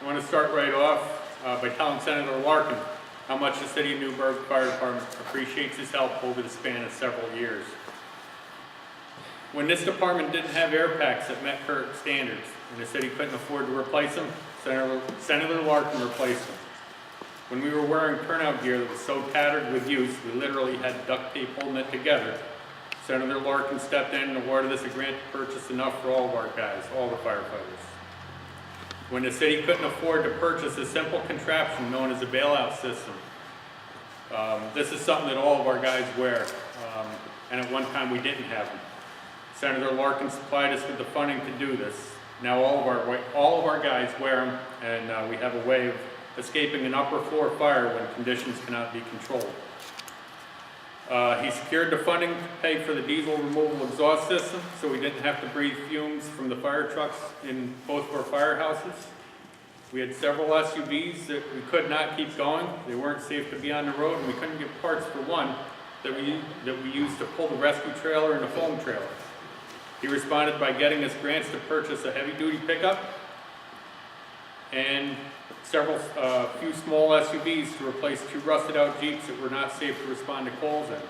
want to start right off by telling Senator Larkin how much the City of Newburgh Fire Department appreciates his help over the span of several years. When this department didn't have air packs that met current standards and the city couldn't afford to replace them, Senator Larkin replaced them. When we were wearing turnout gear that was so tattered with use, we literally had duct tape holding it together, Senator Larkin stepped in and awarded us a grant to purchase enough for all of our guys, all the firefighters. When the city couldn't afford to purchase a simple contraption known as a bailout system, this is something that all of our guys wear, and at one time we didn't have them. Senator Larkin supplied us with the funding to do this. Now all of our guys wear them, and we have a way of escaping an upper floor fire when conditions cannot be controlled. He secured the funding to pay for the diesel removal exhaust system, so we didn't have to breathe fumes from the fire trucks in both of our firehouses. We had several SUVs that we could not keep going. They weren't safe to be on the road, and we couldn't get parts for one that we used to pull the rescue trailer and the foam trailer. He responded by getting us grants to purchase a heavy-duty pickup and few small SUVs to replace 2 rusted-out Jeeps that were not safe to respond to calls in.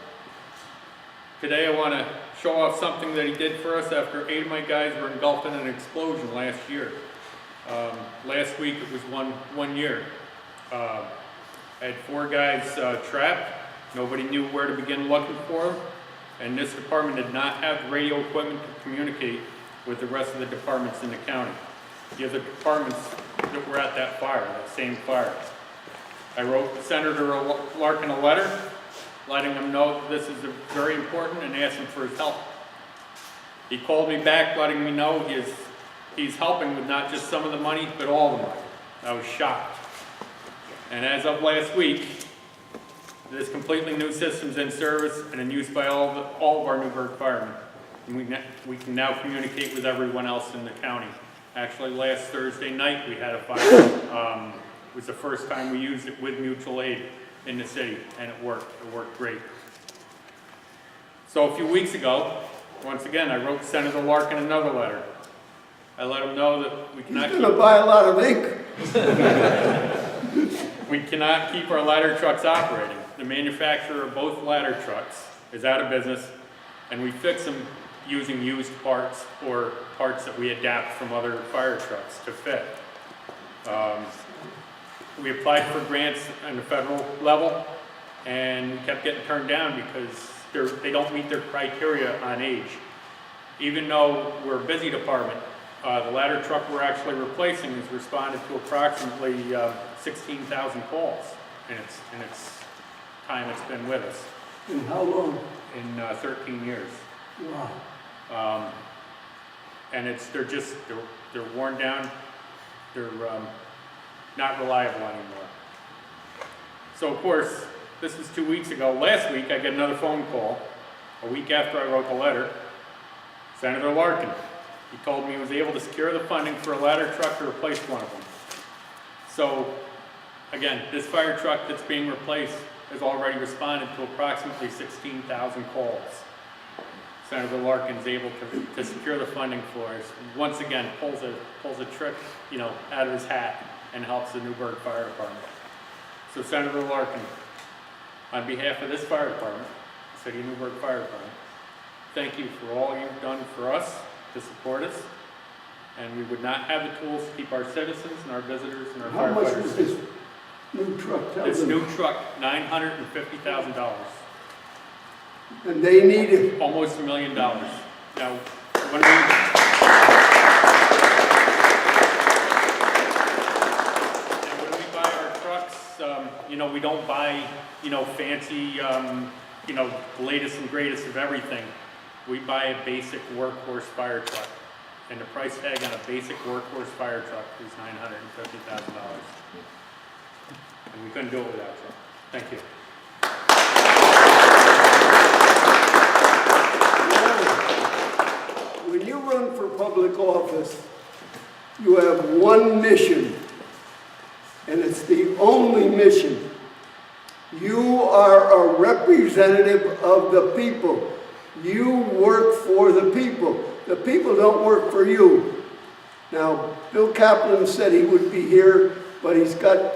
Today I want to show off something that he did for us after 8 of my guys were engulfed in an explosion last year. Last week it was one year. I had 4 guys trapped. Nobody knew where to begin looking for them, and this department did not have radio equipment to communicate with the rest of the departments in the county. The other departments that were at that fire, that same fire. I wrote Senator Larkin a letter letting him know that this is very important and asking for his help. He called me back letting me know he's helping with not just some of the money, but all the money. I was shocked. And as of last week, this completely new system's in service and in use by all of our Newburgh firemen. And we can now communicate with everyone else in the county. Actually, last Thursday night we had a fire. It was the first time we used it with mutual aid in the city, and it worked. It worked great. So a few weeks ago, once again, I wrote Senator Larkin another letter. I let him know that we cannot He's going to buy a lot of ink. We cannot keep our ladder trucks operating. The manufacturer of both ladder trucks is out of business, and we fix them using used parts or parts that we adapt from other fire trucks to fit. We applied for grants on the federal level and we kept getting turned down because they don't meet their criteria on age. Even though we're a busy department, the ladder truck we're actually replacing has responded to approximately 16,000 calls in its time it's been with us. In how long? In 13 years. Wow. And they're worn down. They're not reliable anymore. So of course, this was 2 weeks ago. Last week I get another phone call, a week after I wrote the letter. Senator Larkin. He told me he was able to secure the funding for a ladder truck to replace one of them. So again, this fire truck that's being replaced has already responded to approximately 16,000 calls. Senator Larkin is able to secure the funding for us. Once again, pulls a trick, out of his hat and helps the Newburgh Fire Department. So Senator Larkin, on behalf of this fire department, City of Newburgh Fire Department, thank you for all you've done for us to support us. And we would not have the tools to keep our citizens and our visitors and our How much firefighters was this new truck? This new truck, $950,000. And they need it. Almost $1 million. Now, when we buy our trucks, we don't buy, fancy, the latest and greatest of everything. We buy a basic workhorse fire truck. And the price tag on a basic workhorse fire truck is $950,000. And we couldn't do it without you. Thank you. When you run for public office, you have one mission, and it's the only mission. You are a representative of the people. You work for the people. The people don't work for you. Now, Bill Kaplan said he would be here, but he's got,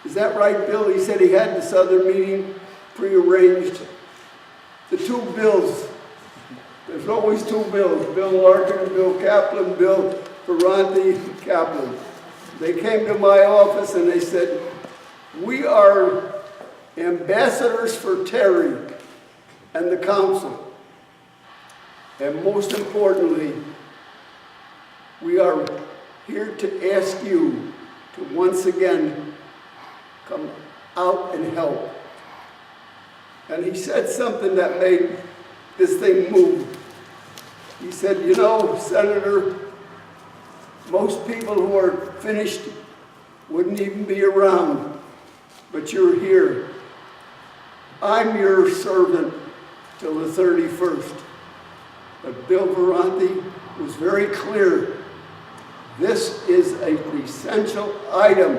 is that right, Bill? He said he had this other meeting prearranged. The two Bills, there's always two Bills, Bill Larkin, Bill Kaplan, Bill Ferranti, Kaplan. They came to my office and they said, we are ambassadors for Terry and the council. And most importantly, we are here to ask you to once again come out and help. And he said something that made this thing move. He said, you know, Senator, most people who are finished wouldn't even be around, but you're here. I'm your servant till the 31st. But Bill Ferranti was very clear. This is an essential item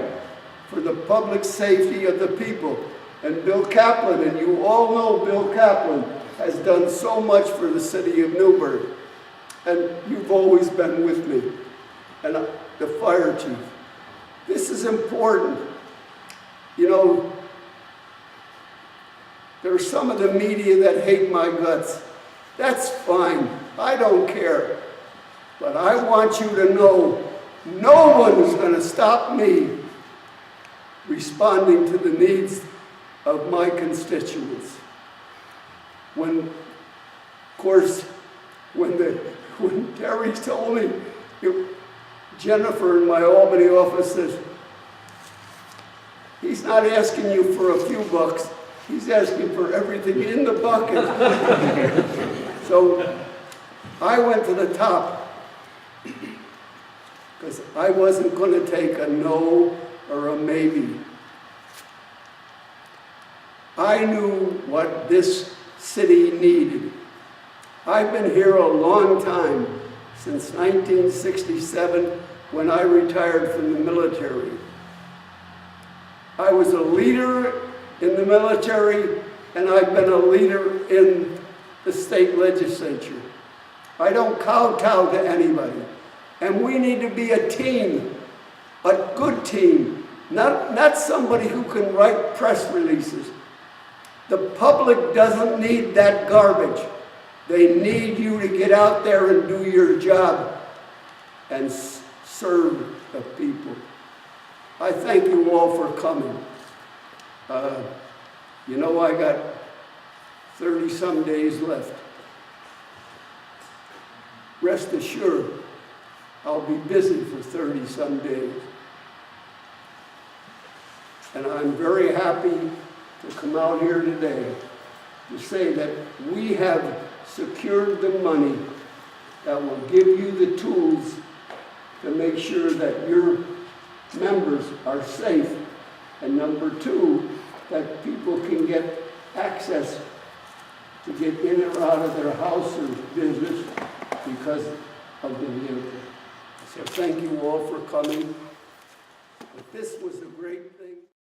for the public safety of the people. And Bill Kaplan, and you all know Bill Kaplan, has done so much for the city of Newburgh. And you've always been with me. And the fire chief. This is important. You know, there's some of the media that hate my guts. That's fine. I don't care. But I want you to know no one is going to stop me responding to the needs of my constituents. When, of course, when Terry told me, Jennifer in my Albany office says, he's not asking you for a few bucks, he's asking for everything in the bucket. So I went to the top because I wasn't going to take a no or a maybe. I knew what this city needed. I've been here a long time, since 1967, when I retired from the military. I was a leader in the military, and I've been a leader in the state legislature. I don't kowtow to anybody. And we need to be a team, a good team, not somebody who can write press releases. The public doesn't need that garbage. They need you to get out there and do your job and serve the people. I thank you all for coming. You know, I got 30-some days left. Rest assured, I'll be busy for 30-some days. And I'm very happy to come out here today to say that we have secured the money that will give you the tools to make sure that your members are safe. And number two, that people can get access to get in or out of their house or business because of the vehicle. So thank you all for coming. But this was a great thing.